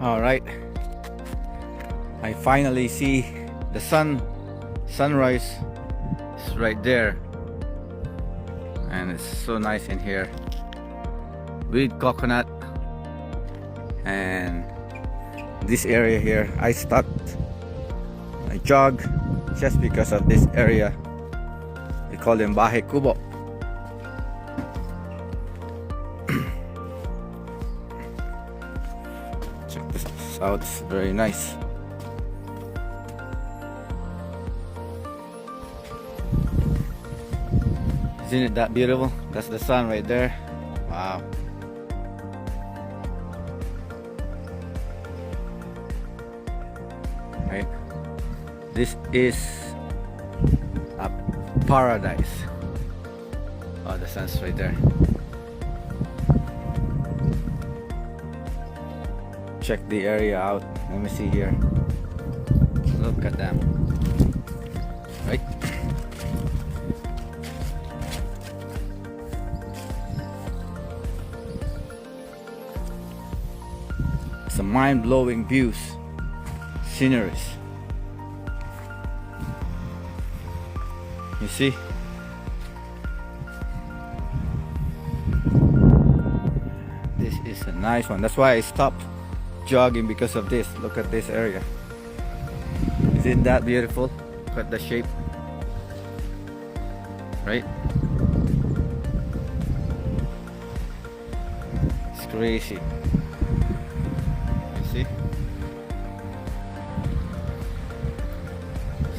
All right, I finally see the sunrise. It's right there, and it's so nice in here with coconut. And this area here, I stopped, I jog just because of this area. We call them Bahay Cuba. Check this out, it's very nice. Isn't it that beautiful? That's the sun right there. Wow. Right. This is a paradise. Oh, the sun's right there. Check the area out. Let me see here. Look at them. Right. Some mind-blowing views, sceneries. You see? This is a nice one. That's why I stopped jogging, because of this. Look at this area. Isn't that beautiful? Look at the shape. Right? It's crazy. See?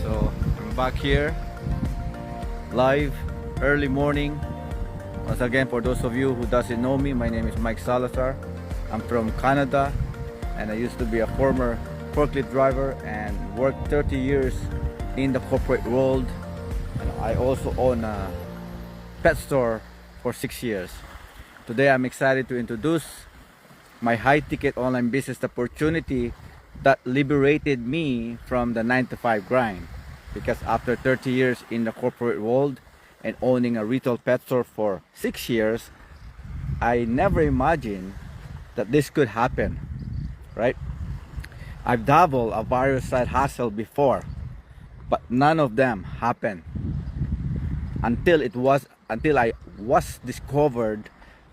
So I'm back here live early morning. Once again, for those of you who doesn't know me, my name is Mike Salazar. I'm from Canada, and I used to be a former forklift driver and worked 30 years in the corporate world. And I also own a pet store for 6 years. Today I'm excited to introduce my high-ticket online business opportunity that liberated me from the 9-to-5 grind. Because after 30 years in the corporate world and owning a retail pet store for 6 years, I never imagined that this could happen, right? I've dabbled a various side hustle before, but none of them happened until I was discovered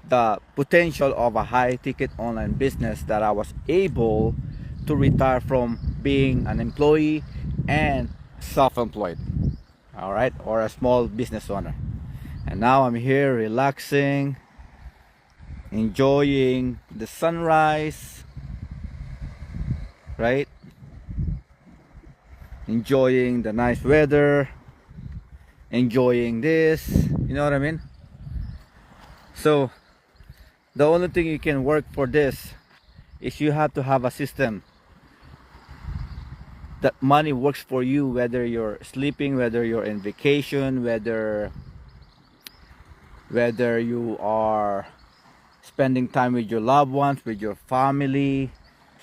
the potential of a high-ticket online business, that I was able to retire from being an employee and self-employed, all right, or a small business owner. And now I'm here relaxing, enjoying the sunrise, right? Enjoying the nice weather, enjoying this, you know what I mean? So the only thing you can work for this is you have to have a system that money works for you, whether you're sleeping, whether you're in vacation, whether you are spending time with your loved ones, with your family,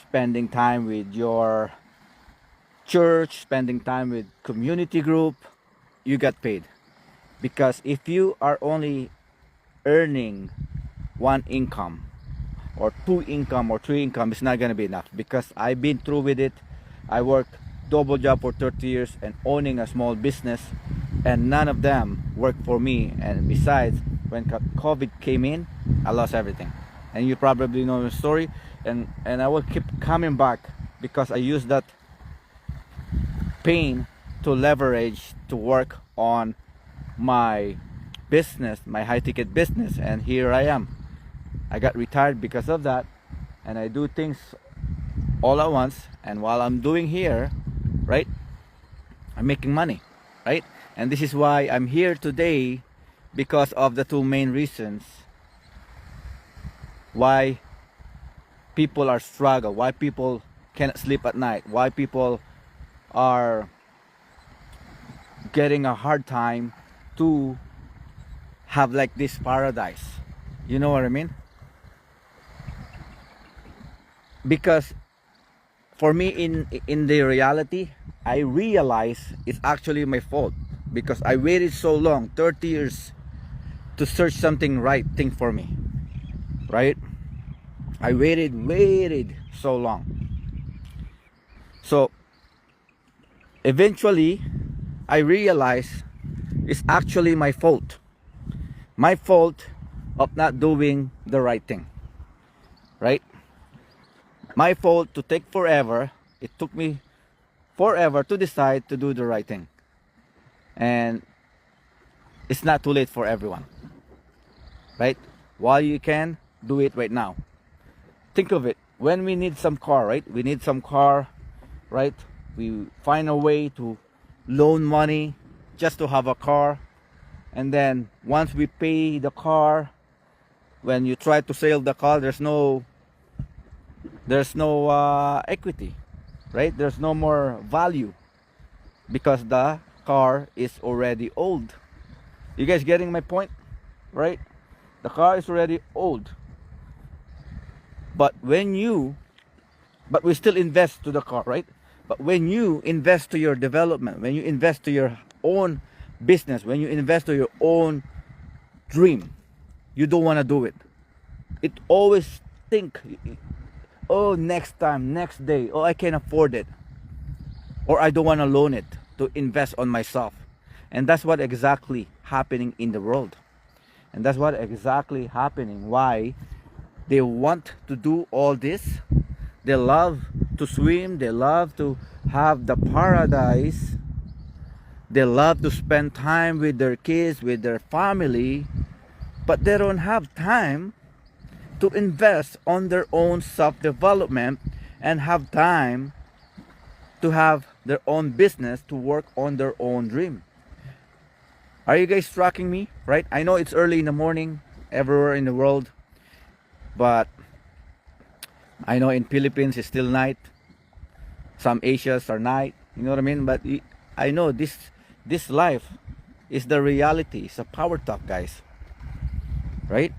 spending time with your church, spending time with community group, you get paid. Because if you are only earning one income or two income or three income, it's not going to be enough. Because I've been through with it. I worked double job for 30 years and owning a small business, and none of them worked for me. And besides, when COVID came in, I lost everything, and you probably know the story. And I will keep coming back because I use that pain to leverage to work on my business, my high-ticket business. And here I am. I got retired because of that, and I do things all at once. And while I'm doing here, right, I'm making money, right? And this is why I'm here today, because of the two main reasons why people are struggling, why people cannot sleep at night, why people are getting a hard time to have like this paradise. You know what I mean? Because for me, in the reality, I realize it's actually my fault, because I waited so long, 30 years, to search something right thing for me, right? I waited so long. So eventually, I realized it's actually my fault. My fault of not doing the right thing, right? My fault to take forever. It took me forever to decide to do the right thing. And it's not too late for everyone, right? While you can, do it right now. Think of it. When we need some car, right? We need some car, right? We find a way to loan money just to have a car. And then once we pay the car, when you try to sell the car, there's no equity, right? There's no more value because the car is already old. You guys getting my point, right? The car is already old. But we still invest to the car, right? But when you invest to your development, when you invest to your own business, when you invest to your own dream, you don't want to do it. It always think, oh, next time, next day, oh, I can afford it, or I don't want to loan it to invest on myself. And that's what exactly happening in the world. And that's what exactly happening. Why they want to do all this. They love to swim. They love to have the paradise. They love to spend time with their kids, with their family. But they don't have time to invest on their own self-development and have time to have their own business, to work on their own dream. Are you guys tracking me? Right? I know it's early in the morning everywhere in the world, but I know in Philippines it's still night. Some Asias are night. You know what I mean? But I know this life is the reality. It's a power talk, guys. Right?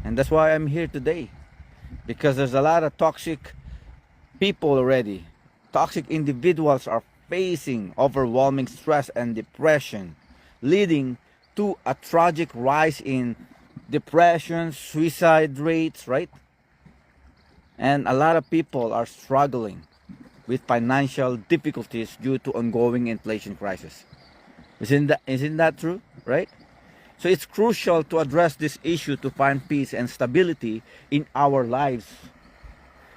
And that's why I'm here today, because there's a lot of toxic people already. Toxic individuals are facing overwhelming stress and depression, leading to a tragic rise in depression, suicide rates, right? And a lot of people are struggling with financial difficulties due to ongoing inflation crisis. Isn't that true, right? So it's crucial to address this issue to find peace and stability in our lives.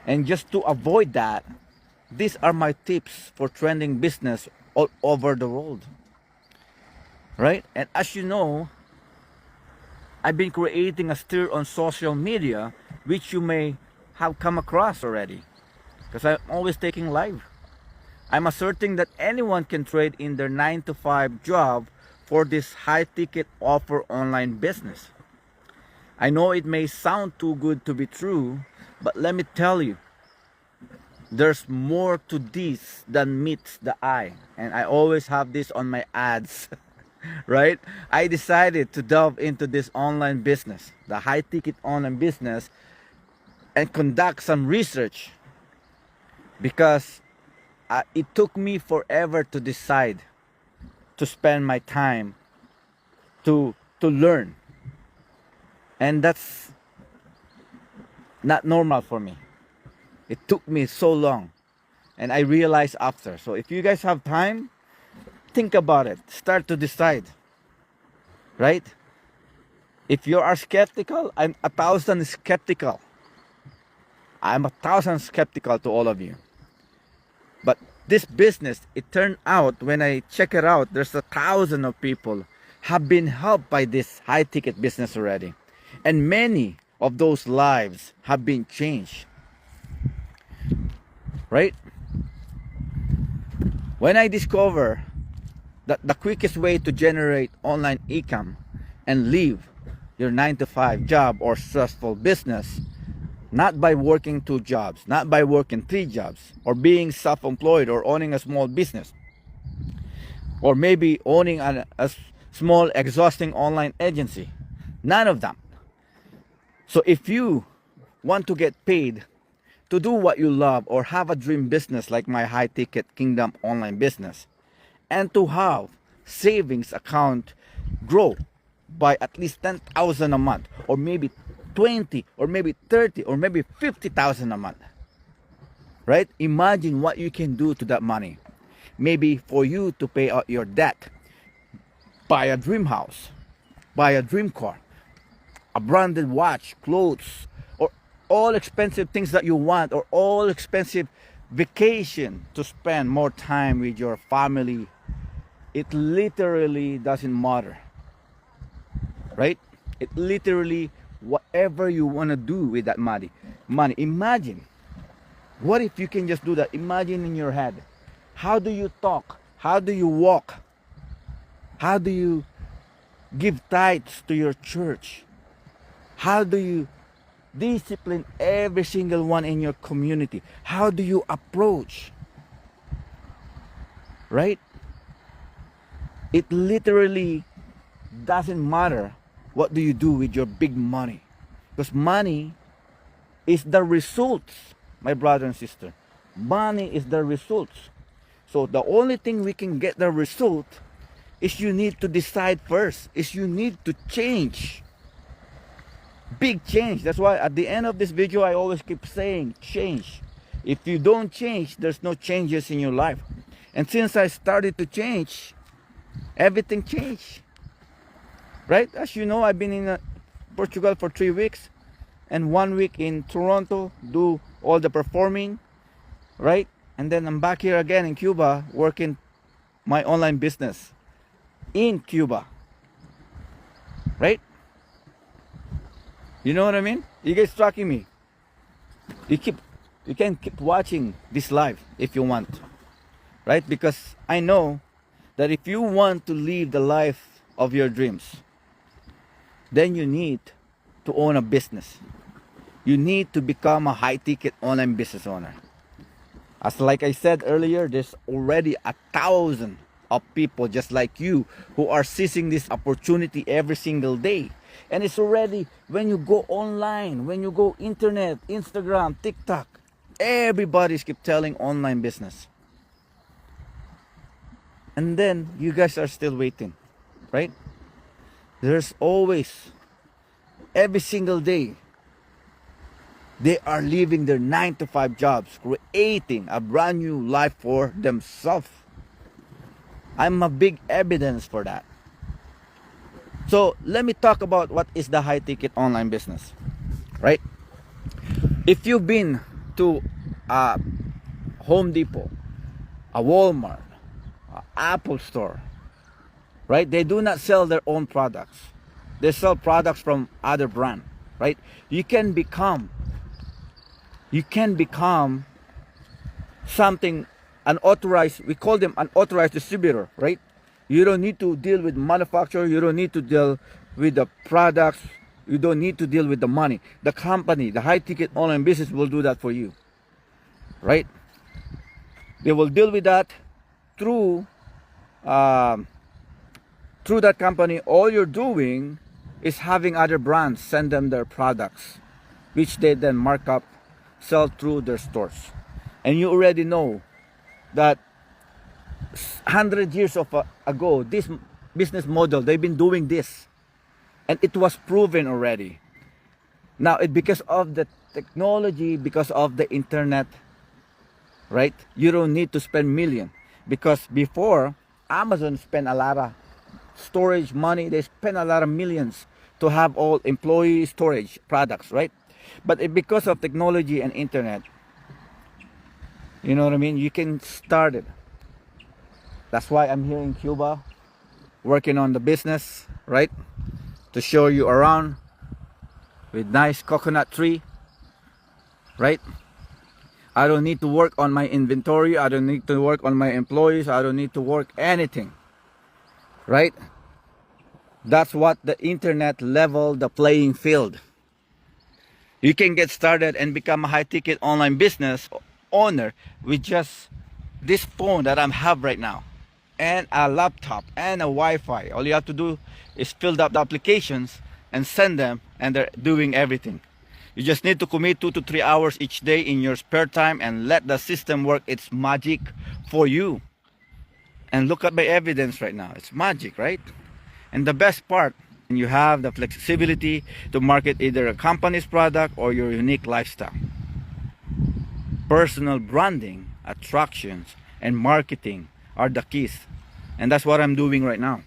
And just to avoid that, these are my tips for trending business all over the world. Right? And as you know, I've been creating a stir on social media, which you may have come across already, because I'm always taking live. I'm asserting that anyone can trade in their 9-to-5 job for this high-ticket offer online business. I know it may sound too good to be true, but let me tell you, there's more to this than meets the eye. And I always have this on my ads, right? I decided to delve into this online business, the high-ticket online business, and conduct some research, because it took me forever to decide to spend my time to learn, and that's not normal for me. It took me so long, and I realized after. So if you guys have time, think about it, start to decide, right? If you are skeptical, I'm 1,000 skeptical. I'm 1,000 skeptical to all of you. But this business, it turned out, when I check it out, there's 1,000 of people have been helped by this high ticket business already. And many of those lives have been changed. Right? When I discover that the quickest way to generate online income and leave your 9-to-5 job or stressful business, not by working 2 jobs, not by working 3 jobs, or being self-employed, or owning a small business, or maybe owning a small exhausting online agency. None of them. So if you want to get paid to do what you love, or have a dream business like my high ticket kingdom online business, and to have savings account grow by at least 10,000 a month, or maybe 20 or maybe 30 or maybe 50,000 a month, right? Imagine what you can do to that money. Maybe for you to pay out your debt, buy a dream house, buy a dream car, a branded watch, clothes, or all expensive things that you want, or all expensive vacation to spend more time with your family. It literally doesn't matter, right? It literally, whatever you want to do with that money. Imagine, what if you can just do that? Imagine in your head, how do you talk? How do you walk? How do you give tithes to your church? How do you discipline every single one in your community? How do you approach? Right? It literally doesn't matter what do you do with your big money. Because money is the results, my brother and sister. Money is the results. So the only thing we can get the result is you need to decide first. Is you need to change. Big change. That's why at the end of this video I always keep saying change. If you don't change, there's no changes in your life. And since I started to change, everything changed. Right? As you know, I've been in Portugal for 3 weeks and 1 week in Toronto, do all the performing, right? And then I'm back here again in Cuba working my online business in Cuba. Right? You know what I mean? You guys tracking me. You can keep watching this live if you want. Right? Because I know that if you want to live the life of your dreams, then you need to own a business. You need to become a high-ticket online business owner. As like I said earlier, there's already 1,000 of people just like you who are seizing this opportunity every single day. And it's already, when you go online, when you go internet, Instagram, TikTok, everybody's keep telling online business. And then you guys are still waiting, right? There's always, every single day, they are leaving their 9-to-5 jobs, creating a brand new life for themselves. I'm a big evidence for that. So let me talk about what is the high-ticket online business, right? If you've been to a Home Depot, a Walmart, a Apple store, right? They do not sell their own products. They sell products from other brand, right? You can become something, an authorized, we call them an authorized distributor, right? You don't need to deal with manufacturer. You don't need to deal with the products. You don't need to deal with the money. The company, the high-ticket online business will do that for you, right? They will deal with that through that company. All you're doing is having other brands send them their products, which they then mark up, sell through their stores. And you already know that 100 years ago, this business model, they've been doing this. And it was proven already. Now, because of the technology, because of the internet, right? You don't need to spend millions. Because before, Amazon spent a lot of storage money. They spent a lot of millions to have all employee storage products, right? But because of technology and internet, you know what I mean? You can start it. That's why I'm here in Cuba, working on the business, right? To show you around with nice coconut tree, right? I don't need to work on my inventory. I don't need to work on my employees. I don't need to work anything, right? That's what the internet leveled the playing field. You can get started and become a high-ticket online business owner with just this phone that I have right now, and a laptop and a Wi-Fi. All you have to do is fill up the applications and send them, and they're doing everything. You just need to commit 2 to 3 hours each day in your spare time and let the system work its magic for you. And look at my evidence right now. It's magic, right? And the best part, And you have the flexibility to market either a company's product or your unique lifestyle. Personal branding, attractions, and marketing are the keys. And that's what I'm doing right now,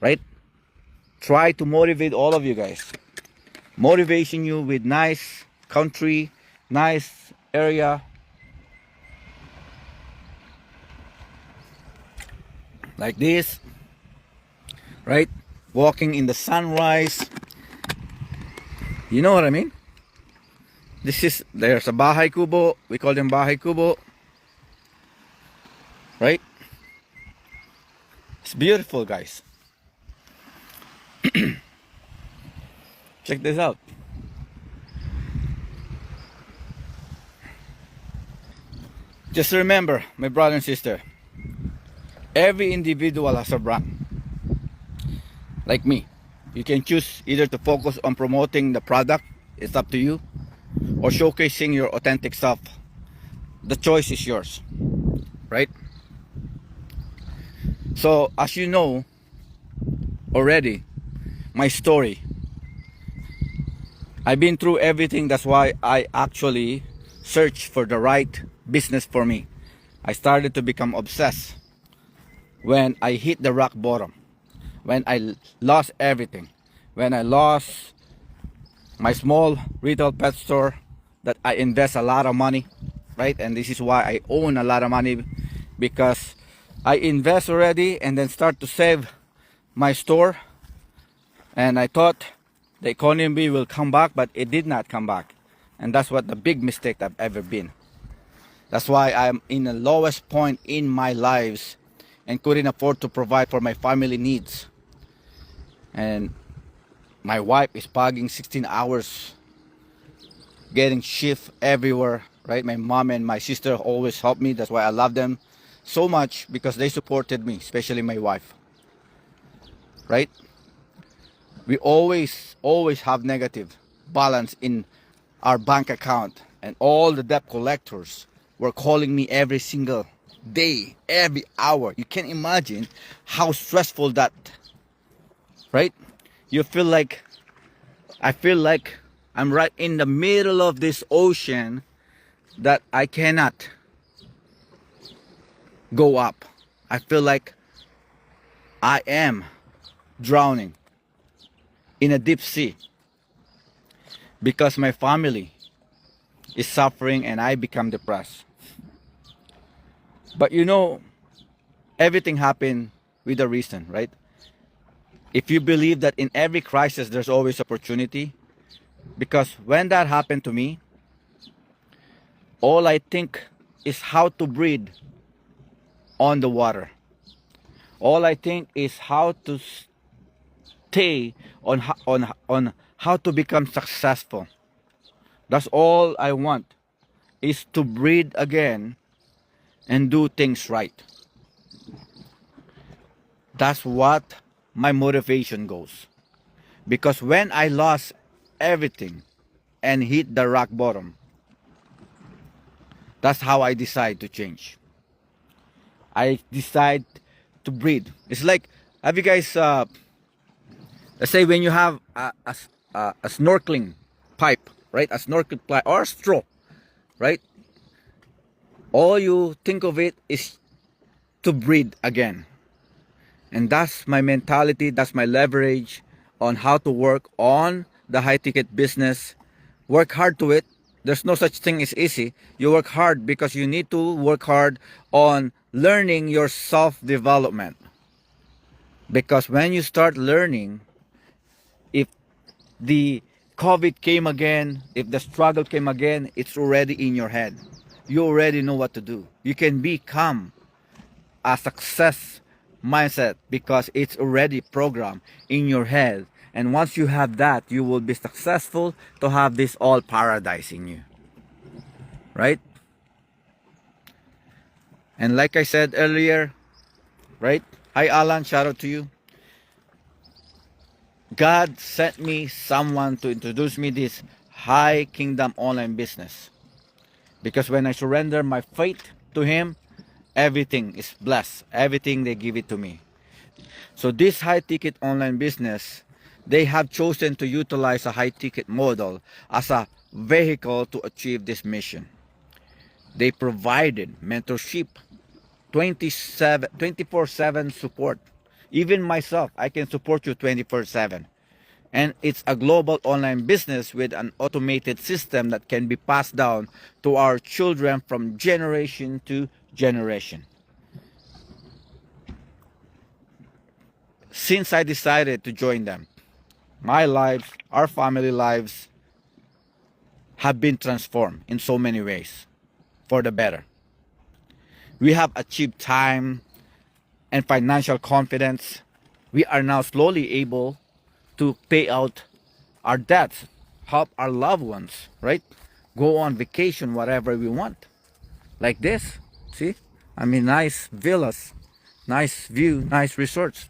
right? Try to motivate all of you guys. Motivation you with nice country, nice area. Like this, right? Walking in the sunrise. You know what I mean? There's a Bahay Kubo. We call them Bahay Kubo. Right? It's beautiful, guys. Check this out. Just remember, my brother and sister, every individual has a brand. Like me. You can choose either to focus on promoting the product, it's up to you, or showcasing your authentic self. The choice is yours, right? So, as you know already, my story, I've been through everything. That's why I actually searched for the right business for me. I started to become obsessed when I hit the rock bottom, when I lost everything, when I lost my small retail pet store that I invest a lot of money, right? And this is why I own a lot of money, because I invest already and then start to save my store. And I thought the economy will come back, but it did not come back. And that's what the big mistake I've ever been. That's why I'm in the lowest point in my lives and couldn't afford to provide for my family needs. And my wife is packing 16 hours, getting shift everywhere, right? My mom and my sister always help me. That's why I love them so much, because they supported me, especially my wife, right? We always have negative balance in our bank account, and all the debt collectors were calling me every single day, every hour. You can imagine how stressful that, right? You feel like, I feel like I'm right in the middle of this ocean that I cannot go up. I feel like I am drowning in a deep sea because my family is suffering and I become depressed. But you know, everything happened with a reason, right? If you believe that in every crisis there's always opportunity, because when that happened to me, all I think is how to breathe on the water. All I think is how to stay on how to become successful. That's all I want, is to breathe again and do things right. That's what my motivation goes. Because when I lost everything and hit the rock bottom, that's how I decide to change. I decide to breathe. It's like, have you guys, let's say when you have a snorkeling pipe, right? A snorkel pipe or a straw, right? All you think of it is to breathe again. And that's my mentality, that's my leverage on how to work on the high ticket business. Work hard to it. There's no such thing as easy. You work hard because you need to work hard on learning your self-development. Because when you start learning, if the COVID came again, if the struggle came again, it's already in your head. You already know what to do. You can become a success mindset because it's already programmed in your head. And once you have that, you will be successful to have this all paradise in you. Right? And like I said earlier, right? Hi Alan, shout out to you. God sent me someone to introduce me this high kingdom online business. Because when I surrender my faith to Him, everything is blessed. Everything they give it to me. So this high ticket online business they have chosen to utilize a high-ticket model as a vehicle to achieve this mission. They provided mentorship, 24/7 support. Even myself, I can support you 24/7. And it's a global online business with an automated system that can be passed down to our children from generation to generation. Since I decided to join them, my lives, our family lives have been transformed in so many ways for the better. We have achieved time and financial confidence. We are now slowly able to pay out our debts, help our loved ones, right? Go on vacation wherever we want. Like this, see? I mean, nice villas, nice view, nice resorts.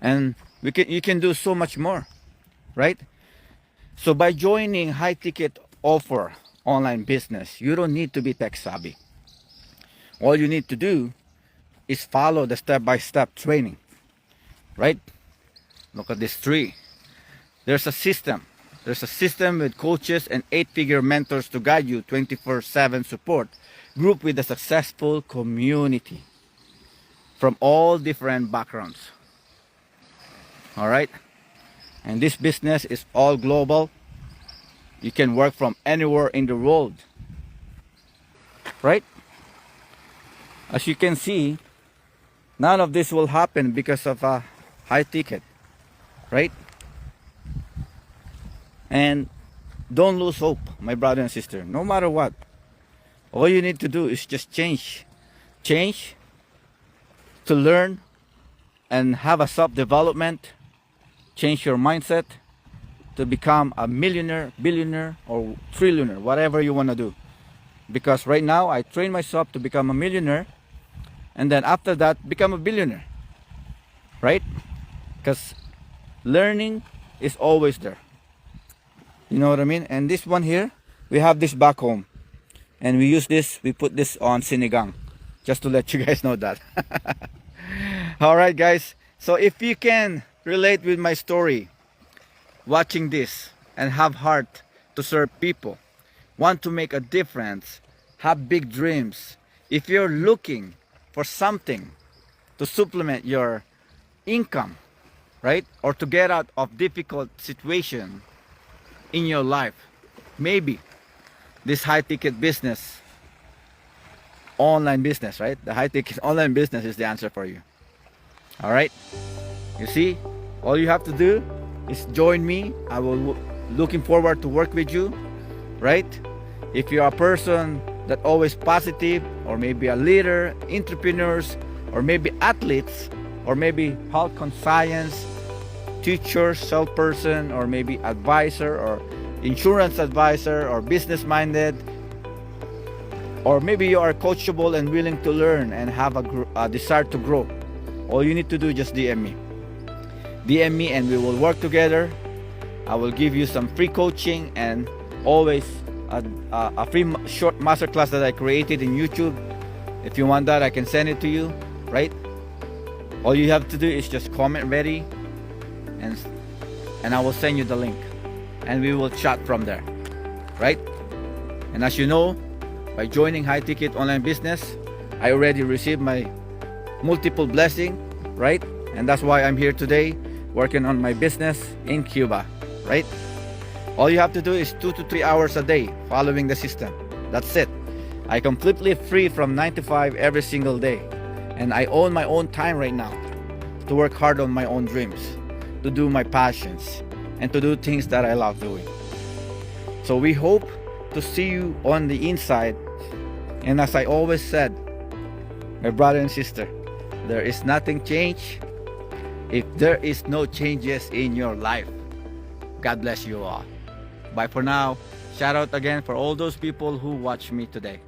And you can do so much more, right? So by joining high ticket offer online business, you don't need to be tech savvy. All you need to do is follow the step-by-step training, right? Look at this tree. There's a system. There's a system with coaches and 8-figure mentors to guide you, 24/7 support, group with a successful community from all different backgrounds. All right? And this business is all global. You can work from anywhere in the world. Right? As you can see, none of this will happen because of a high ticket. Right? And don't lose hope, my brother and sister. No matter what, all you need to do is just change. Change to learn and have a self-development. Change your mindset to become a millionaire, billionaire, or trillionaire, whatever you want to do. Because right now, I train myself to become a millionaire, and then after that, become a billionaire. Right? Because learning is always there. You know what I mean? And this one here, we have this back home. And we use this, we put this on sinigang. Just to let you guys know that. Alright guys, so if you can relate with my story, watching this, and have heart to serve people, want to make a difference, have big dreams, if you're looking for something to supplement your income, right? Or to get out of difficult situation in your life, maybe this high ticket business, online business, right? The high ticket online business is the answer for you. All right, you see, all you have to do is join me. I will looking forward to work with you, right? If you're a person that always positive, or maybe a leader, entrepreneurs, or maybe athletes, or maybe health science teacher, salesperson, or maybe advisor, or insurance advisor, or business minded, or maybe you are coachable and willing to learn and have a desire to grow, all you need to do is just DM me and we will work together. I will give you some free coaching and always a free short masterclass that I created in YouTube. If you want that, I can send it to you, right? All you have to do is just comment ready, and I will send you the link, and we will chat from there, right? And as you know, by joining high ticket online business, I already received my multiple blessing, right? And that's why I'm here today working on my business in Cuba, right? All you have to do is 2 to 3 hours a day following the system. That's it. I completely free from 9 to 5 every single day, and I own my own time right now to work hard on my own dreams, to do my passions, and to do things that I love doing. So we hope to see you on the inside. And as I always said, my brother and sister, there is nothing change if there is no changes in your life. God bless you all. Bye for now. Shout out again for all those people who watch me today.